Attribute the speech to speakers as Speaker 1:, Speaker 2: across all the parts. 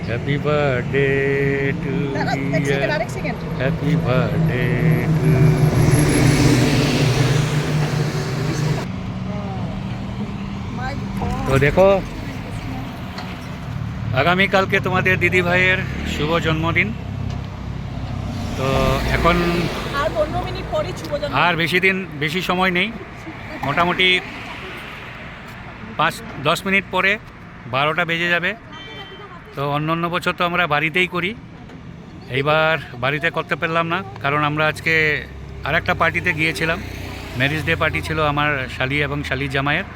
Speaker 1: Happy birthday to you, happy birthday to. তো দেখো, আগামীকালকে তোমাদের দিদি ভাইয়ের শুভ জন্মদিন। তো এখন আর বেশি সময় নেই, মোটামুটি 5-10 মিনিট পরে 12টা বেজে যাবে। তো অন্য বছর তো আমরা বাড়িতেই করি, এইবার বাড়িতে করতে পারলাম না, কারণ আমরা আজকে আরেকটা পার্টিতে গিয়েছিলাম। ম্যারেজ ডে পার্টি ছিল আমার শালি এবং শালির জামাইয়ের।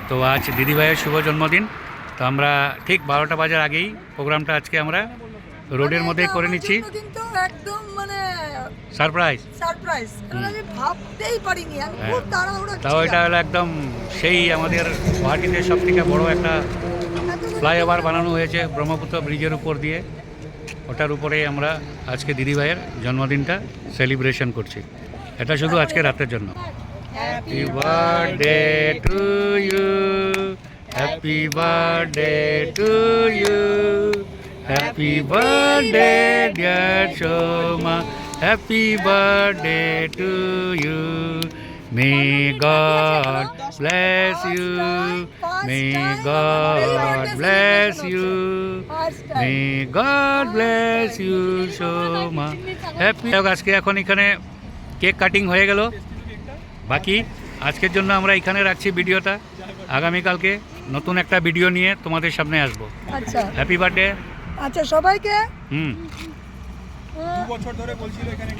Speaker 1: তো আজ দিদিভাইয়ের শুভ জন্মদিন, তো আমরা ঠিক 12টা বাজার আগেই প্রোগ্রামটা আজকে আমরা রোডের মধ্যেই করে নিচ্ছি।
Speaker 2: কিন্তু একদম মানে
Speaker 1: সারপ্রাইজ
Speaker 2: আমি ভাবতেই পারিনি, আমি খুব তাড়াহুড়ো
Speaker 1: তাও এটা হলো একদম সেই আমাদের গুয়াহাটিতে সব থেকে বড় একটা ফ্লাইওভার বানানো হয়েছে ব্রহ্মপুত্র ব্রিজের উপর দিয়ে। ওটার উপরেই আমরা আজকে দিদিভাইয়ের জন্মদিনটা সেলিব্রেশন করছি। এটা শুধু আজকে রাতের জন্য। Happy birthday to you, happy birthday to you, happy birthday dear Soma, happy birthday to you. May God bless you, may God bless you, may God bless you so much. Happy. আজকে এখন এখানে cake cutting হয়ে গেল, বাকি আজকের জন্য আমরা এখানে রাখছি ভিডিওটা। আগামীকালকে নতুন একটা ভিডিও নিয়ে তোমাদের সামনে আসবো।
Speaker 2: আচ্ছা,
Speaker 1: হ্যাপি বার্থডে।
Speaker 2: আচ্ছা সবাইকে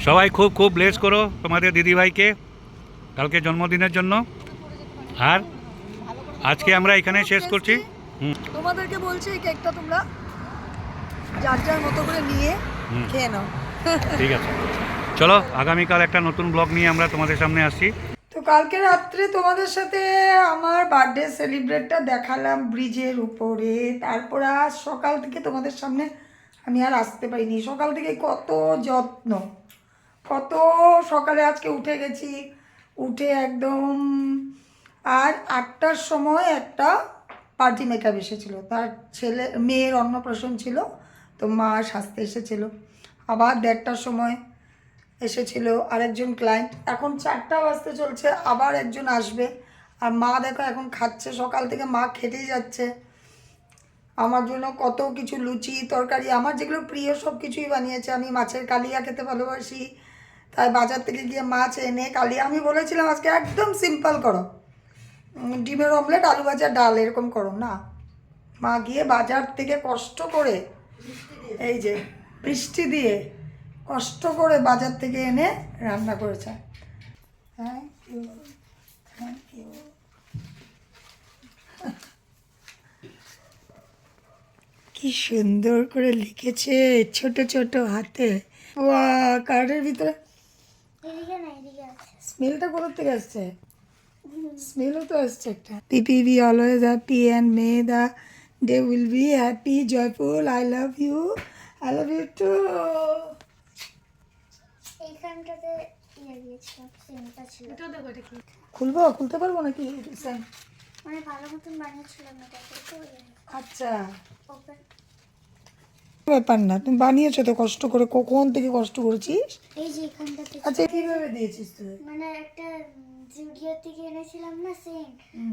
Speaker 1: সবাই খুব খুব ব্লেস করো তোমাদের দিদিভাইকে কালকে জন্মদিনের জন্য। আর আজকে আমরা এখানে শেষ করছি।
Speaker 2: তোমাদেরকে বলছি এই কেকটা তোমরা যার যার মতো করে নিয়ে খেয়ে নাও।
Speaker 1: ঠিক আছে, চলো আগামীকাল একটা নতুন ব্লগ নিয়ে আমরা তোমাদের সামনে আসছি।
Speaker 2: তো কালকে রাত্রে তোমাদের সাথে আমার বার্থডে সেলিব্রেটটা দেখালাম ব্রিজের উপরে। তারপর আজ সকাল থেকে তোমাদের সামনে আমি আর আসতে পারিনি। সকাল থেকে কত যত্ন, কত সকালে আজকে উঠে গেছি, উঠে একদম। আর 8টার সময় একটা পার্টি মেকআপ এসেছিল, তার মেয়ের অন্নপ্রাশন ছিল, তো মা সাজতে এসেছিল। আবার 1:30টার সময় এসেছিল আরেকজন ক্লায়েন্ট। এখন 4টা বাজতে চলছে, আবার একজন আসবে। আর মা দেখো এখন খাচ্ছে, সকাল থেকে মা খেটেই যাচ্ছে। আমার জন্য কত কিছু লুচি তরকারি, আমার যেগুলো প্রিয় সব কিছুই বানিয়েছে। আমি মাছের কালিয়া খেতে ভালোবাসি, তাই বাজার থেকে গিয়ে মাছ এনে কালিয়া, আমি বলেছিলাম আজকে একদম সিম্পল করো, ডিমের অমলেট, আলু ভাজা, ডাল এরকম করো না। মা গিয়ে বাজার থেকে কষ্ট করে, এই যে বৃষ্টি দিয়ে কষ্ট করে বাজার থেকে এনে রান্না করেছে। Thank you, thank you. কি সুন্দর করে লিখেছে ছোট ছোট হাতে। বাহ, কার্ডের ভিতরে স্মেলটা কোথা থেকে আসছে? স্মেলও তো আসছে একটা। পিপি be always happy and may the day will be happy joyful. I love you, I love you too.
Speaker 3: এইখানটাতে দিয়েছিলাম, সেমটা ছিল। এটা দেখো, এটা কি
Speaker 2: খুলবো? খুলতে পারবো নাকি?
Speaker 3: মানে ভালো মতন বানিয়েছিলাম এটা।
Speaker 2: আচ্ছা,
Speaker 3: ওপেন
Speaker 2: ব্যাপার না, তুমি বানিয়েছো তো কষ্ট করে, কখন থেকে কষ্ট করেছিস।
Speaker 3: এই যে এখানটাতে।
Speaker 2: আচ্ছা, কিভাবে দিয়েছিস তুই?
Speaker 3: মানে একটা জুডিও থেকে এনেছিলাম না সেম,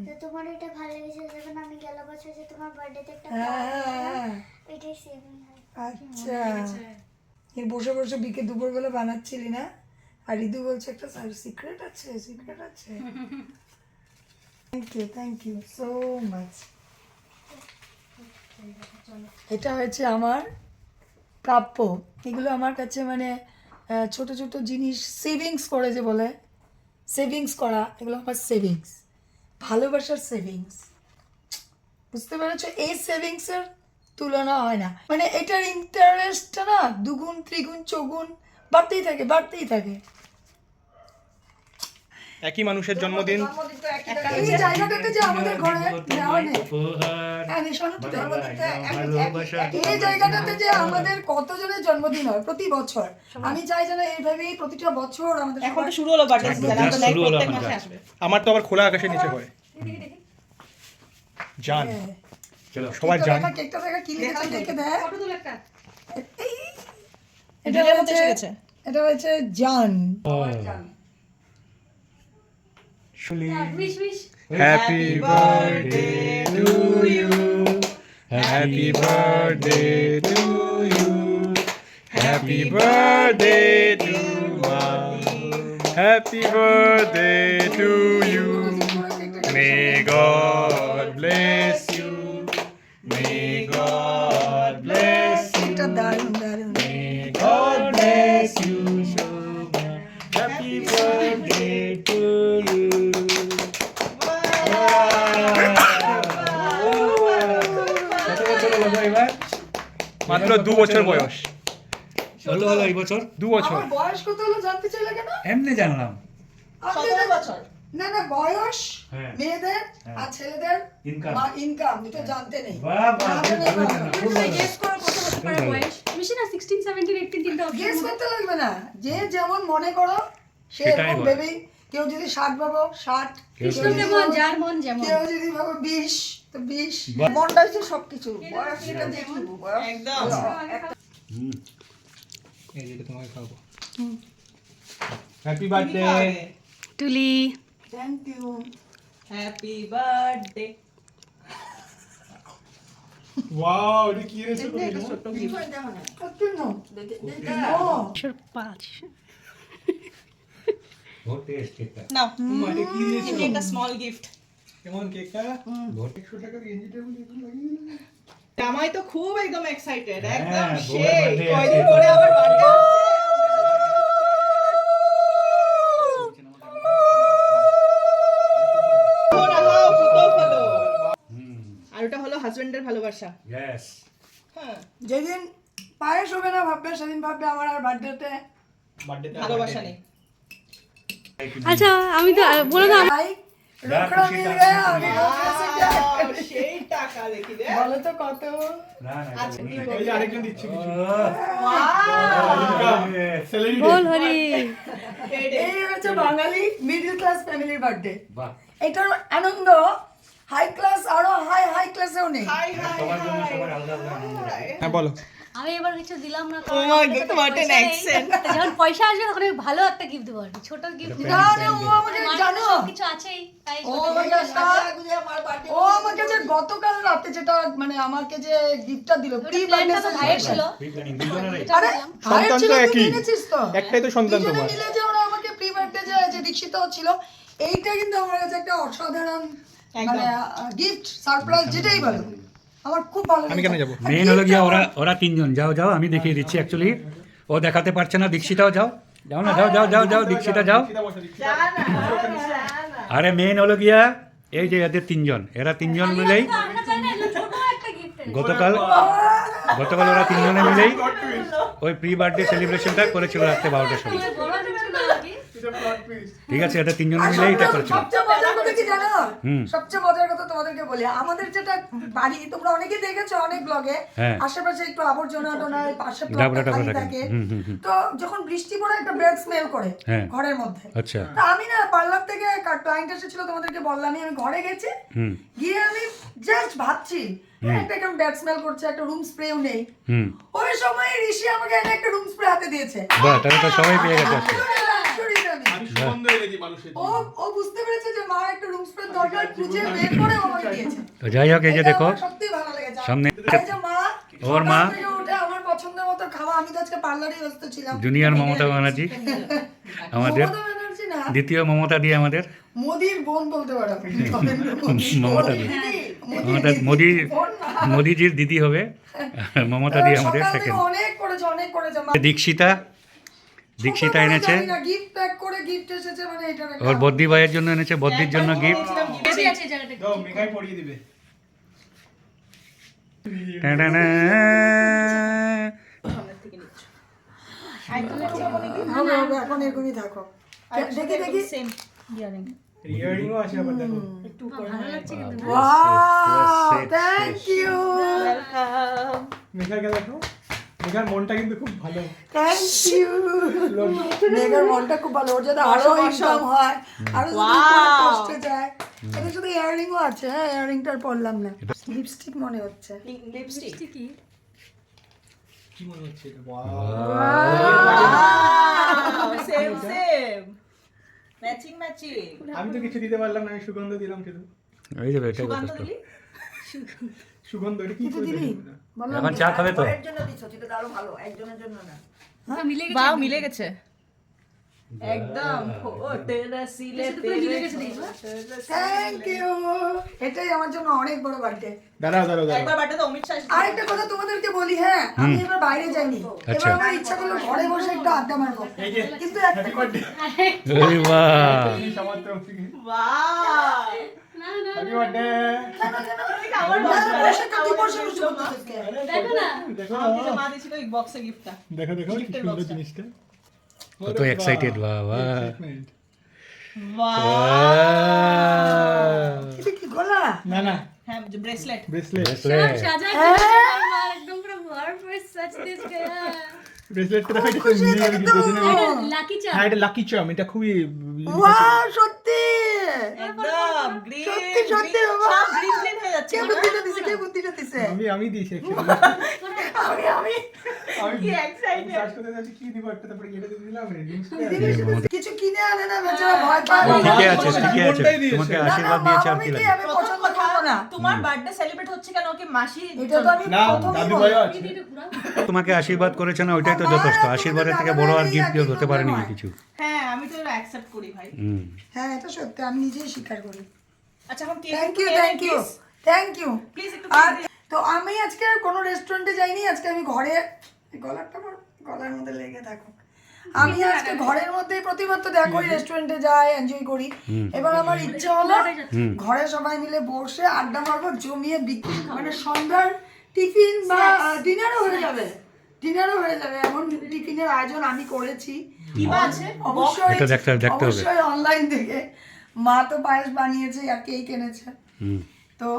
Speaker 3: তো তোমার এটা ভালো লেগেছে, যখন আমি গেল বছর যে তোমার বার্থডেতে একটা এটাই সেম হয়।
Speaker 2: আচ্ছা, এই বসে বসে দুপুরবেলা বানাচ্ছিলি না? আর ঋতু বলছে একটা সিক্রেট আছে, সিক্রেট আছে। Thank you so much. এটা হচ্ছে আমার প্রাপ্য। এগুলো আমার কাছে মানে ছোট ছোট জিনিস, সেভিংস করে যে বলে, সেভিংস করা, এগুলো আমার সেভিংস, ভালোবাসার সেভিংস। বুঝতে পেরেছো? এই সেভিংসের তুলনা হয় না। মানে এটার ইন্টারেস্টটা না দুগুণ ত্রিগুণ চৌগুণ বাড়তেই থাকে, বাড়তেই থাকে।
Speaker 4: একই মানুষের জন্মদিন,
Speaker 2: এই জায়গাটাতে যে আমাদের ঘরে নেওয়া নেই, এই জায়গাটাতে যে আমাদের কতজনের জন্মদিন হয় প্রতি বছর। আমি চাই যেন এইভাবেই প্রতিটা বছর আমাদের।
Speaker 5: এখন তো শুরু হলো বার্থডে সিজন, আমরা লাইক প্রত্যেক মাসে আসবে।
Speaker 4: আমার তো আবার খোলা আকাশের নিচে হয় জান।
Speaker 1: চলো
Speaker 4: সবাই জান।
Speaker 2: কেকটা দেখা কি লিখেছে দেখে দেখ।
Speaker 5: ফটো তুল একটা
Speaker 2: এটা
Speaker 5: ভিডিওর মধ্যে এসে
Speaker 2: হচ্ছে
Speaker 5: গেছে।
Speaker 2: এটা হচ্ছে জান।
Speaker 4: Happy birthday to you. Happy birthday to you. Happy birthday to mom. Happy birthday to you. May God bless you. May God bless you.
Speaker 2: এটা দারুণ দারুণ।
Speaker 4: May God bless you, Shobha. Happy birthday to you. কত বছর হলো গো এবার? মাত্র 2 বছর বয়স।
Speaker 1: কত হলো এই বছর?
Speaker 4: 2 বছর।
Speaker 2: আমার বয়স কত হলো জানতে চাইলে কেন?
Speaker 1: এমনি জানলাম।
Speaker 2: আপনি
Speaker 5: 17 বছর।
Speaker 2: না না বয়স
Speaker 1: হ্যাঁ।
Speaker 2: মেয়েদের আর ছেলেদের
Speaker 1: Income.
Speaker 2: ইনকাম এটা জানতে নেই।
Speaker 1: বাহ, বাহ,
Speaker 2: জানতে নেই
Speaker 1: খুব ভালো
Speaker 2: বাবা।
Speaker 1: জানা, খুব ভালো।
Speaker 5: গেস করো কত হতে পারে বয়স তুমি না 16 17 18 তিনটা
Speaker 2: গেস করতে লাগবে না, যে যেমন মনে করো সে
Speaker 1: সেটাই
Speaker 2: এরকম
Speaker 1: বলে।
Speaker 2: ভেবেই। কেউ যদি 60 ভাবো 60,
Speaker 1: কেউ
Speaker 2: কেউ
Speaker 1: যদি-
Speaker 2: যদি
Speaker 5: যেমন
Speaker 2: ভাবো-
Speaker 5: যার মন যেমন
Speaker 2: কেউ যদি ভাবো 20 তো 20।
Speaker 1: বাহ।
Speaker 2: মনটা হচ্ছে সবকিছু, বয়স এটা দেখি বয়স
Speaker 5: একদম
Speaker 4: এই যে তোমাকে খাওয়াবো। Happy birthday.
Speaker 5: Truly
Speaker 2: thank you.
Speaker 5: Happy birthday
Speaker 4: wow, এটা কি রে ছোট
Speaker 5: একটা ছোট গিফট
Speaker 1: বহুত টেস্ট কেকটা।
Speaker 5: নাও
Speaker 4: এটা কি দিয়েছো?
Speaker 5: এটা একটা স্মল গিফট
Speaker 4: কেমন কেকটা?
Speaker 1: বহুত
Speaker 4: 100 টাকা গেঞ্জিটা বলে এখন লাগিয়ে দিলে।
Speaker 5: জামাই তো খুব একদম এক্সাইটেড
Speaker 1: হ্যাঁ,
Speaker 5: একদম
Speaker 1: বউয়ের
Speaker 5: সেই
Speaker 1: birthday
Speaker 5: কয়দিন
Speaker 1: আছে।
Speaker 5: পরে আবার বার্থডে আর ওটা হলো হাজবেন্ডের ভালোবাসা
Speaker 1: ইয়েস।
Speaker 5: হ্যাঁ
Speaker 2: যেদিন পায়েস হবে না ভাববে সেদিন ভাববে আমার আর বার্থডেতে
Speaker 4: বার্থডেতে
Speaker 5: ভালোবাসা নেই
Speaker 6: আচ্ছা আমি তো বলে দাও
Speaker 2: ভাই রোকড়া মিল গয়া আমি
Speaker 5: সেই টাকা দেখি রে
Speaker 2: বলো তো কত।
Speaker 1: না না
Speaker 5: আচ্ছা,
Speaker 1: এটা
Speaker 5: নিয়ে
Speaker 1: নেই।
Speaker 4: এই যে আরেকজন দিচ্ছে কিছু।
Speaker 6: বল হরি
Speaker 2: এই হচ্ছে বাঙালি মিডল ক্লাস ফ্যামিলির বার্থডে।
Speaker 1: বাহ,
Speaker 2: এটার আনন্দ হাই ক্লাস আরো হাই ক্লাসেও নেই।
Speaker 5: হাই হাই
Speaker 1: সবার জন্য সবার আলাদা আলাদা আনন্দ আছে।
Speaker 4: হ্যাঁ বলো।
Speaker 6: আমি এবার কিছু দিলাম না
Speaker 5: Oh my God, what an accent.
Speaker 6: যখন পয়সা আসবে তখন আমি ভালো একটা গিফট দেবো আর কি। ছোট গিফট
Speaker 2: না না ও আমাকে জানো
Speaker 6: কিছু আছেই তাই
Speaker 2: ও আমাকে ও আমাকে যে গতকাল রাতে যেটা মানে আমাকে যে গিফটটা দিল প্রি
Speaker 6: প্ল্যানটা
Speaker 2: বার্থডে
Speaker 6: তো ভাইয়ের ছিল
Speaker 1: Pre-planning দুজনেরই।
Speaker 2: আরে ভাইয়ের
Speaker 4: সন্তান
Speaker 2: ছিল
Speaker 4: তো
Speaker 2: তুই
Speaker 4: একই।
Speaker 2: নিয়েছিস তো
Speaker 4: একটাই তো সন্তান
Speaker 2: দুজনে
Speaker 4: তোমার।
Speaker 2: মিলে যে ওরা আমাকে প্রি বার্থডে যে দীক্ষিতও ছিল এইটা কিন্তু আমার কাছে একটা অসাধারণ মানে গিফট সারপ্রাইজ যেটাই বলো আমার খুব ভালো
Speaker 4: আমি কেন যাবো?
Speaker 1: মেন হলো গিয়া ওরা তিনজন। যাও যাও আমি দেখিয়ে দিচ্ছি অ্যাকচুয়ালি। ও দেখাতে পারছে না। দীক্ষিতাও যাও, যাও না, যাও যাও যাও যাও দীক্ষিতা যাও। আরে মেন হলো গিয়া এই যে এদের তিনজন, এরা তিনজন মিলেই
Speaker 6: আমরা চাই না এগুলো ছোট একটা গিফট
Speaker 1: গতকাল ওরা তিনজনে মিলেই ওই প্রি বার্থডে সেলিব্রেশনটা করেছিল রাত্রে 12টার সময়।
Speaker 6: বড় কিছু না আর কি
Speaker 1: ঠিক আছে, এদের তিনজনে মিলেই এটা করেছিল।
Speaker 2: সবচেয়ে মজার কথা কি জানো
Speaker 1: হুম।
Speaker 2: সবচেয়ে মজার কথা তোমাদেরকে বলি আমাদের যেটা বাড়ি তোমরা অনেকে দেখেছো অনেক ব্লগে
Speaker 1: হ্যাঁ।
Speaker 2: আশেপাশে একটু আবর্জনা টোনা পাশে
Speaker 1: ডাবরা
Speaker 2: প্লটটা
Speaker 1: টাবরা
Speaker 2: খালি
Speaker 1: থাকে।
Speaker 2: থাকে
Speaker 1: হুম, হুম, হুম।
Speaker 2: তো যখন বৃষ্টি পড়ে একটা ব্যাড স্মেল করে
Speaker 1: হ্যাঁ।
Speaker 2: ঘরের মধ্যে
Speaker 1: আচ্ছা।
Speaker 2: তো আমি না পার্লার থেকে ক্লায়েন্ট এসেছিল তোমাদেরকে বললামই আমি ঘরে গেছি
Speaker 1: হুম
Speaker 2: গিয়ে আমি জাস্ট ভাবছি একটা কেমন ব্যাড স্মেল করছে একটা রুম স্প্রেও নেই
Speaker 1: হুম।
Speaker 2: ওই সময় ঋষি আমাকে এনে একটা রুম স্প্রে হাতে দিয়েছে
Speaker 1: বাহ, তাহলে তো সবাই পেয়ে গেছে আজকে।
Speaker 2: আশ্চর্য আমি।
Speaker 4: আমি সুগন্ধ এনেছি মানুষের
Speaker 2: ও ও বুঝতে পেরেছে যে মার একটা রুম স্প্রে দরকার খুঁজে বের করে ও আমাকে দিয়েছে
Speaker 1: তো যাই হোক, এই যে
Speaker 2: এটা
Speaker 1: দেখো
Speaker 2: আমার সত্যিই ভালো লেগেছে
Speaker 1: সামনে
Speaker 2: এই যে মা
Speaker 1: ওর মা
Speaker 2: সকাল থেকে উঠে আমার পছন্দের মতো খাওয়া আমি তো আজকে পার্লারে ব্যস্ত ছিলাম
Speaker 1: জুনিয়র মমতা ব্যানার্জি আমাদের
Speaker 2: মমতা ব্যানার্জি না
Speaker 1: দ্বিতীয় মমতা দিয়ে আমাদের
Speaker 2: মোদির বোন বলতে পারো নরেন্দ্র মোদি।
Speaker 1: মমতা দি। মমতা মোদিজির দিদি হবে মমতা দিয়ে আমাদের
Speaker 2: সকাল থেকে
Speaker 1: সেকেন্ড।
Speaker 2: অনেক করেছে মা
Speaker 1: দীক্ষিতা এনেছে
Speaker 2: গিফট প্যাক করে গিফট এসেছে মানে এটা
Speaker 1: ওর বদ্দি ভাইয়ের জন্য এনেছে, বদ্দির জন্য গিফট।
Speaker 6: বেশি আছে এই জায়গাটা
Speaker 4: দাও মেঘাই পড়িয়ে দিবে।
Speaker 2: হবে হবে এখন এরকমই থাকো দেখি দেখি
Speaker 5: সেম ইয়ারিং
Speaker 4: ইয়ারিংও আছে আবার দেখো।
Speaker 6: ভালো লাগছে কিন্তু
Speaker 2: ওয়াও থ্যাংক ইউ
Speaker 5: ওয়েলকাম
Speaker 4: মেঘাকে দেখো। মেঘার মনটা কিন্তু খুব ভালো।
Speaker 2: থ্যাংক ইউ মেঘার মনটা খুব ভালো ওর যাতে আরো ইনকাম হয় আরো যদি কষ্টে যায় এটা শুধু ইয়াররিংও আছে, হ্যাঁ ইয়াররিংটা আর পরলাম না, লিপস্টিক মনে হচ্ছে।
Speaker 5: লিপস্টিক কি?
Speaker 4: কি মনে হচ্ছে এটা?
Speaker 7: Same same matching matching.
Speaker 4: আমি তো কিছু দিতে পারলাম না, আমি সুগন্ধ দিলাম শুধু।
Speaker 1: এই যে এটাই
Speaker 7: সুগন্ধ
Speaker 1: যথেষ্ট।
Speaker 7: দিলি?
Speaker 4: সুগন্ধ এটা কি
Speaker 2: কিছু
Speaker 4: করে
Speaker 2: দিলি?
Speaker 4: দিলাম না?
Speaker 2: বললাম
Speaker 1: এখন চা খাবে তো?
Speaker 5: বাহ, মিলে গেছে।
Speaker 7: বাহ মিলে গেছে একদম। ও তেরা সিলে
Speaker 5: পুরো মিলে গেছে দেখবা।
Speaker 2: থ্যাংক ইউ, এটাই আমার জন্য অনেক বড় বার্থডে।
Speaker 4: দাঁড়াও দাঁড়াও দাঁড়াও।
Speaker 7: একবার বাটে তো অমিত শাহ এসেছিল।
Speaker 2: আরেকটা কথা তোমাদেরকে বলি, হ্যাঁ আমি এবার বাইরে যাইনি,
Speaker 1: আচ্ছা।
Speaker 2: এবার আমার ইচ্ছা করলো ঘরে বসে একটু আড্ডা মারবো, কিন্তু একটা কথা,
Speaker 1: এই বাহ,
Speaker 4: সবার তরফ থেকে
Speaker 7: বাহ
Speaker 5: না না
Speaker 4: হ্যাপি বার্থডে।
Speaker 7: আমার
Speaker 2: না, বসে তো তুই বসে বসে বলতেছিস কেন?
Speaker 5: দেখো না।
Speaker 4: দেখো
Speaker 7: আমাকে মা দিয়েছিল এই বক্সে গিফটটা।
Speaker 4: দেখো দেখো কি সুন্দর জিনিসটা।
Speaker 1: কত এক্সাইটেড, বাহ বাহ।
Speaker 4: Excitement।
Speaker 7: বাহ
Speaker 2: এটা কি গলা?
Speaker 4: না না
Speaker 7: হ্যাঁ ব্রেসলেট।
Speaker 4: ব্রেসলেট
Speaker 5: সব সাজা দিয়েছে আমার, একদম পুরো ভরপুর সাজ দিস গয়া।
Speaker 4: ব্রেসলেটটা দেখো এটা তো মিলিয়ে আমি কিছু দিন
Speaker 5: এটা লাকি চার্ম।
Speaker 4: হ্যাঁ এটা লাকি চার্ম, এটা খুবই
Speaker 2: ওয়াও, সত্যি
Speaker 7: একদম গ্রিন
Speaker 2: সত্যি, সত্যি বাবা।
Speaker 7: সব গ্রিন গ্রিন হয়ে যাচ্ছে
Speaker 2: কে
Speaker 7: না?
Speaker 2: বুদ্ধিটা দিছে, কে বুদ্ধিটা দিছে?
Speaker 4: আমি দিয়েছি
Speaker 2: আমি আমি
Speaker 4: আমি
Speaker 7: কি excited।
Speaker 4: সার্চ করতে যাচ্ছি কি দিব একটা, তারপরে এটা দিয়ে দিলাম
Speaker 2: কিছু কিনে আনে না, বেচারা ভয় পায়।
Speaker 1: ঠিকই আছে, ঠিকই আছে,
Speaker 4: মনটাই দিয়েছে।
Speaker 1: তোমাকে
Speaker 2: না, না,
Speaker 1: আশীর্বাদ দিয়েছে আর কি
Speaker 2: মামাকে
Speaker 1: লাগে।
Speaker 2: আমি
Speaker 7: প্রথম
Speaker 2: পছন্দ
Speaker 7: কথা
Speaker 2: করবো না।
Speaker 7: তোমার বার্থডে সেলিব্রেট হচ্ছে কেন ওকে মাসি
Speaker 2: এটা তো আমি
Speaker 4: না
Speaker 2: প্রথমেই
Speaker 4: দাদু
Speaker 2: বললাম।
Speaker 4: ভাইও আছে।
Speaker 5: এটা ঘুরাও।
Speaker 1: তোমাকে আশীর্বাদ করেছে না, ওইটাই তো যথেষ্ট। আশীর্বাদের থেকে বড় আর গিফট হতে পারেনি কিছু।
Speaker 7: হ্যাঁ আমি তো অ্যাকসেপ্ট করি ভাই।
Speaker 1: হুম।
Speaker 2: হ্যাঁ এটা সত্যি, আমি নিজেই স্বীকার করি।
Speaker 7: আচ্ছা এখন cake
Speaker 2: thank you, thank you, thank you.
Speaker 7: Please একটু
Speaker 2: আর তো আমি আজকে আর কোনো রেস্টুরেন্টে যাইনি, আজকে আমি ঘরে, গলাটা আমার গলার মধ্যে লেগে থাকো, আমি আজকে ঘরের মধ্যেই প্রতিবার তো দেখোই রেস্টুরেন্টে যাই, এনজয় করি। এবার আমার ইচ্ছা হলো ঘরে সবাই মিলে বসে আড্ডা মারবো, জমিয়ে মানে সন্ধ্যার টিফিন বা ডিনারও হয়ে যাবে, ডিনারও হয়ে যাবে, এমন টিফিনের আয়োজন আমি করেছি।
Speaker 7: কি বা আছে?
Speaker 2: অবশ্যই
Speaker 1: এটা দেখতে হবে।
Speaker 2: অবশ্যই অনলাইন থেকে, মা তো পায়েস বানিয়েছে আর কেক এনেছে।
Speaker 1: হুম।
Speaker 2: তো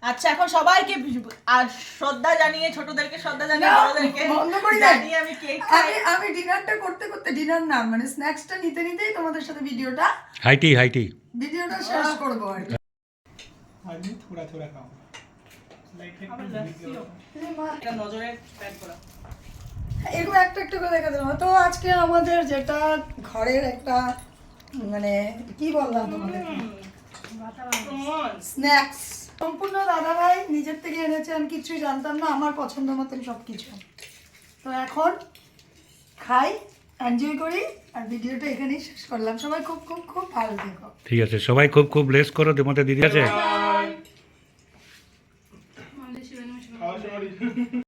Speaker 7: আচ্ছা এখন সবাইকে আর শ্রদ্ধা জানিয়ে, ছোটদেরকে শ্রদ্ধা জানিয়ে,
Speaker 2: না,
Speaker 7: বড়দেরকে
Speaker 2: বন্ধ করি না।
Speaker 7: জানিয়ে আমি কেক খাই।
Speaker 2: আমি ডিনারটা করতে করতে, ডিনার না মানে স্ন্যাক্সটা নিতে নিতেই তোমাদের সাথে ভিডিওটা
Speaker 1: হাইটি হাইটি।
Speaker 2: শেষ করবো আর কি।
Speaker 4: আমি থোড়া থোড়া খাও লাইক
Speaker 7: আমার লাস্যিও। এটা নজরে প্যাক করা।
Speaker 2: এগুলো একটা একটা করে দেখা দিলাম। তো আজকে আমাদের যেটা ঘরের একটা মানে কি বললাম তোমাদের, স্ন্যাক্স সম্পূর্ণ দাদাভাই নিজের থেকে এনেছে, আমি কিছুই জানতাম না, আমার পছন্দ মতন সব কিছু। তো এখন খাই, এনজয় করি, আর ভিডিওটা এখানেই শেষ করলাম। সবাই খুব খুব খুব ভালো থেকো।
Speaker 1: ঠিক আছে, সবাই খুব খুব ব্লেস করো তোমাদের দিদি আছে।
Speaker 5: আমাদের শিবানী মাসি।
Speaker 4: খাওয়া শুরু